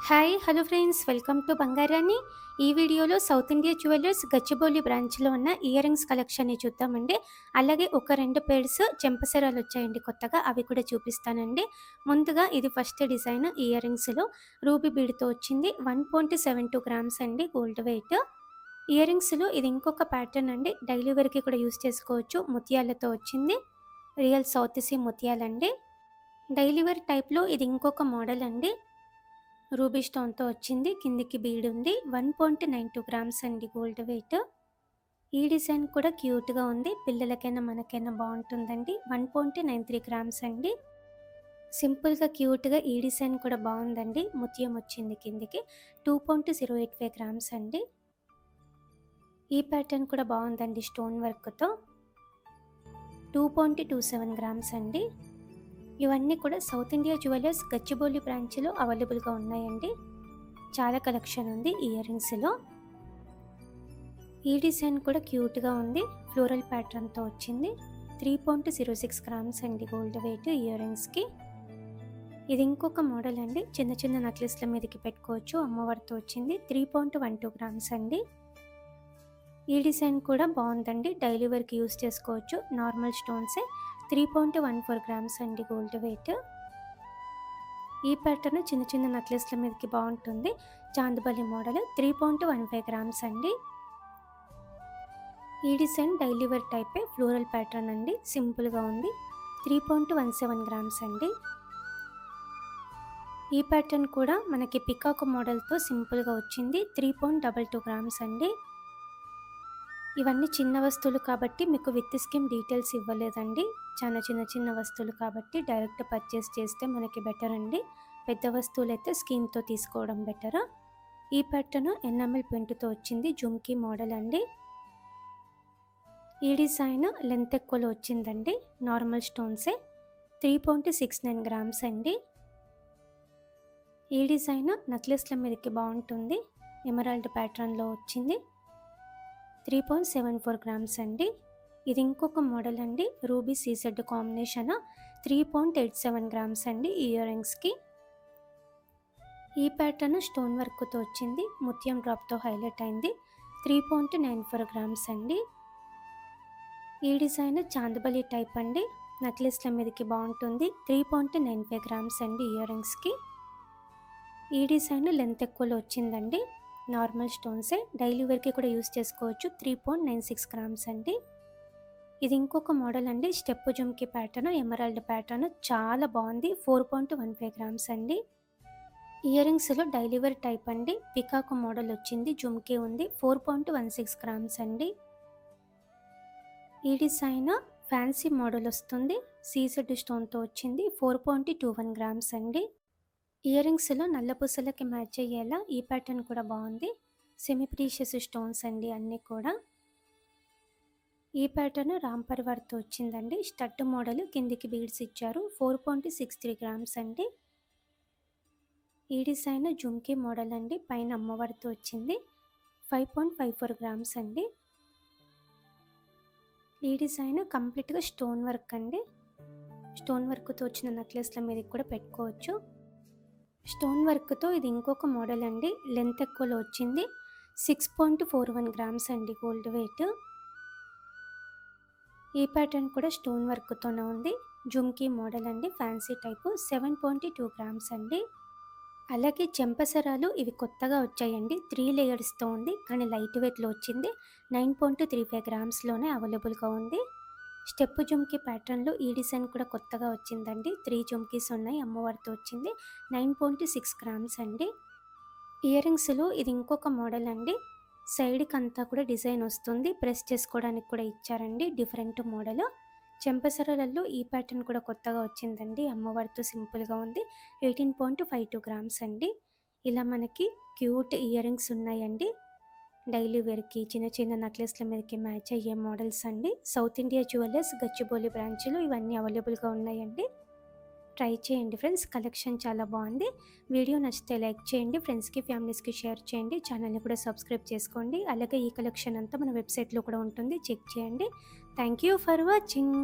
Hi hello friends, welcome to బంగారాన్ని. ఈ వీడియోలో సౌత్ ఇండియా జ్యువెలర్స్ గచ్చిబౌలి బ్రాంచ్లో ఉన్న ఇయర్ రింగ్స్ కలెక్షన్ని చూద్దామండి. అలాగే ఒక 2 పెయిర్స్ చెంపసరాలు వచ్చాయండి కొత్తగా, అవి కూడా చూపిస్తానండి. ముందుగా ఇది ఫస్ట్ డిజైన్ ఇయర్ రింగ్స్లో రూబీ బీడ్తో వచ్చింది. 1.72 గ్రామ్స్ అండి గోల్డ్ వెయిట్. ఇయర్ రింగ్స్లో ఇది ఇంకొక ప్యాటర్న్ అండి, డైలీ వేర్కి కూడా యూస్ చేసుకోవచ్చు. ముత్యాలతో వచ్చింది, రియల్ సౌత్ సీ ముత్యాలండి. డైలీ వేర్ టైప్లో ఇది ఇంకొక మోడల్ అండి, రూబీ స్టోన్తో వచ్చింది. కిందికి బీడ్ ఉంది. 1.92 గ్రామ్స్ అండి గోల్డ్ వెయిట్. ఈ డిజైన్ కూడా క్యూట్గా ఉంది, పిల్లలకైనా మనకైనా బాగుంటుందండి. 1.93 గ్రామ్స్ అండి. సింపుల్గా క్యూట్గా ఈ డిజైన్ కూడా బాగుందండి, ముత్యం వచ్చింది కిందికి. 2.085 గ్రామ్స్ అండి. ఈ ప్యాటర్న్ కూడా బాగుందండి, స్టోన్ వర్క్తో. 2.27 గ్రామ్స్ అండి. ఇవన్నీ కూడా సౌత్ ఇండియా జ్యువెలర్స్ గచ్చిబౌలి బ్రాంచ్లో అవైలబుల్గా ఉన్నాయండి. చాలా కలెక్షన్ ఉంది ఇయర్ రింగ్స్లో. ఈ డిజైన్ కూడా క్యూట్గా ఉంది, ఫ్లోరల్ ప్యాటర్న్తో వచ్చింది. 3.06 గ్రామ్స్ అండి గోల్డ్ వెయిట్ ఇయర్ రింగ్స్కి. ఇది ఇంకొక మోడల్ అండి, చిన్న చిన్న నెక్లెస్ల మీదకి పెట్టుకోవచ్చు, అమ్మవారితో వచ్చింది. 3.12 గ్రామ్స్ అండి. ఈ డిజైన్ కూడా బాగుందండి, డైలీ వేర్కి యూస్ చేసుకోవచ్చు. నార్మల్ స్టోన్సే. 3.14 గ్రామ్స్ అండి గోల్డ్ వెయిట్. ఈ ప్యాటర్న్ చిన్న చిన్న నెక్లెస్ల మీదకి బాగుంటుంది, చాందబలి మోడల్. 3.15 గ్రామ్స్ అండి. ఈ డిజైన్ డైలీ వేర్ టైపే, ఫ్లోరల్ ప్యాటర్న్ అండి, సింపుల్గా ఉంది. 3.17 గ్రామ్స్ అండి. ఈ ప్యాటర్న్ కూడా మనకి పికాక్ మోడల్తో సింపుల్గా వచ్చింది. 3.22 గ్రామ్స్ అండి. ఇవన్నీ చిన్న వస్తువులు కాబట్టి మీకు విత్ స్కీమ్ డీటెయిల్స్ ఇవ్వలేదండి. చాలా చిన్న వస్తువులు కాబట్టి డైరెక్ట్ పర్చేస్ చేస్తే మనకి బెటర్ అండి. పెద్ద వస్తువులు అయితే స్కీమ్తో తీసుకోవడం బెటర్. ఈ ప్యాటర్న్ ఎనామిల్ ప్రింట్తో వచ్చింది, జుమ్కీ మోడల్ అండి. ఈ డిజైన్ లెంత్ ఎక్కువలో వచ్చిందండి, నార్మల్ స్టోన్సే. 3.69 గ్రామ్స్ అండి. ఈ డిజైన్ నెక్లెస్ల మీదకి బాగుంటుంది, ఎమరాల్డ్ ప్యాటర్న్లో వచ్చింది. 3.74 గ్రామ్స్ అండి. ఇది ఇంకొక మోడల్ అండి, రూబీ సీసెడ్ కాంబినేషన్. 3.87 గ్రామ్స్ అండి ఇయర్ రింగ్స్కి. ఈ ప్యాటర్న్ స్టోన్ వర్క్తో వచ్చింది, ముత్యం డ్రాప్తో హైలైట్ అయింది. 3.94 గ్రామ్స్ అండి. ఈ డిజైన్ చాందబలి టైప్ అండి, నెక్లెస్ల మీదకి బాగుంటుంది. 3.95 గ్రామ్స్ అండి ఇయర్ రింగ్స్కి. ఈ డిజైన్ లెంత్ ఎక్కువలో వచ్చిందండి, నార్మల్ స్టోన్సే, డైలీ వేర్కి కూడా యూస్ చేసుకోవచ్చు. 3.96 గ్రామ్స్ అండి. ఇది ఇంకొక మోడల్ అండి, స్టెప్ జుమ్కి ప్యాటర్న్, ఎమరాల్డ్ ప్యాటర్న్, చాలా బాగుంది. 4.15 గ్రామ్స్ అండి. ఇయర్ రింగ్స్లో డైలీ వేర్ టైప్ అండి, పికాక్ మోడల్ వచ్చింది, జుమ్కి ఉంది. 4.16 గ్రామ్స్ అండి. ఈ డిజైన్ ఫ్యాన్సీ మోడల్ వస్తుంది, సీసెడ్ స్టోన్తో వచ్చింది. 4.21 గ్రామ్స్ అండి. ఇయర్ రింగ్స్లో నల్ల పూసలకి మ్యాచ్ అయ్యేలా ఈ ప్యాటర్న్ కూడా బాగుంది, సెమీ ప్రీషియస్ స్టోన్స్ అండి అన్నీ కూడా. ఈ ప్యాటర్న్ రామ్ పరివార్తో వచ్చిందండి, స్టడ్ మోడల్, కిందికి బీడ్స్ ఇచ్చారు. 4.63 గ్రామ్స్ అండి. ఈ డిజైన్ జుమ్కీ మోడల్ అండి, పైన అమ్మవారితో వచ్చింది. 5.54 గ్రామ్స్ అండి. ఈ డిజైన్ కంప్లీట్గా స్టోన్ వర్క్ అండి, స్టోన్ వర్క్తో వచ్చిన నెక్లెస్ల మీదకి కూడా పెట్టుకోవచ్చు. స్టోన్ వర్క్తో ఇది ఇంకొక మోడల్ అండి, లెంత్ ఎక్కువలో వచ్చింది. 6.41 గ్రామ్స్ అండి గోల్డ్ వెయిట్. ఈ ప్యాటర్న్ కూడా స్టోన్ వర్క్తోనే ఉంది, జుమ్కీ మోడల్ అండి, ఫ్యాన్సీ టైపు. 7.2 గ్రామ్స్ అండి. అలాగే చెంపసరాలు ఇవి కొత్తగా వచ్చాయండి, 3 లేయర్స్తో ఉంది, కానీ లైట్ వెయిట్లో వచ్చింది. 9.35 గ్రామ్స్లోనే అవైలబుల్గా ఉంది. స్టెప్ జుమ్కీ ప్యాటర్న్లో ఈ డిజైన్ కూడా కొత్తగా వచ్చిందండి, 3 జుమ్కీస్ ఉన్నాయి, అమ్మవారితో వచ్చింది. 9.6 గ్రామ్స్ అండి. ఇయర్ రింగ్స్లో ఇది ఇంకొక మోడల్ అండి, సైడ్కి అంతా కూడా డిజైన్ వస్తుంది, ప్రెస్ చేసుకోవడానికి కూడా ఇచ్చారండి, డిఫరెంట్ మోడల్. చెంపసరాలలో ఈ ప్యాటర్న్ కూడా కొత్తగా వచ్చిందండి, అమ్మవారితో సింపుల్గా ఉంది. 18.52 గ్రామ్స్ అండి. ఇలా మనకి క్యూట్ ఇయర్ రింగ్స్ ఉన్నాయండి, డైలీ వేర్కి, చిన్న నెక్లెస్ల మీదకి మ్యాచ్ అయ్యే మోడల్స్ అండి. సౌత్ ఇండియా జ్యువెలర్స్ గచ్చిబౌలి బ్రాంచ్లో ఇవన్నీ అవైలబుల్గా ఉన్నాయండి. ట్రై చేయండి ఫ్రెండ్స్, కలెక్షన్ చాలా బాగుంది. వీడియో నచ్చితే లైక్ చేయండి, ఫ్రెండ్స్కి ఫ్యామిలీస్కి షేర్ చేయండి, ఛానల్ని కూడా సబ్స్క్రైబ్ చేసుకోండి. అలాగే ఈ కలెక్షన్ అంతా మన వెబ్సైట్లో కూడా ఉంటుంది, చెక్ చేయండి. Thank you for watching.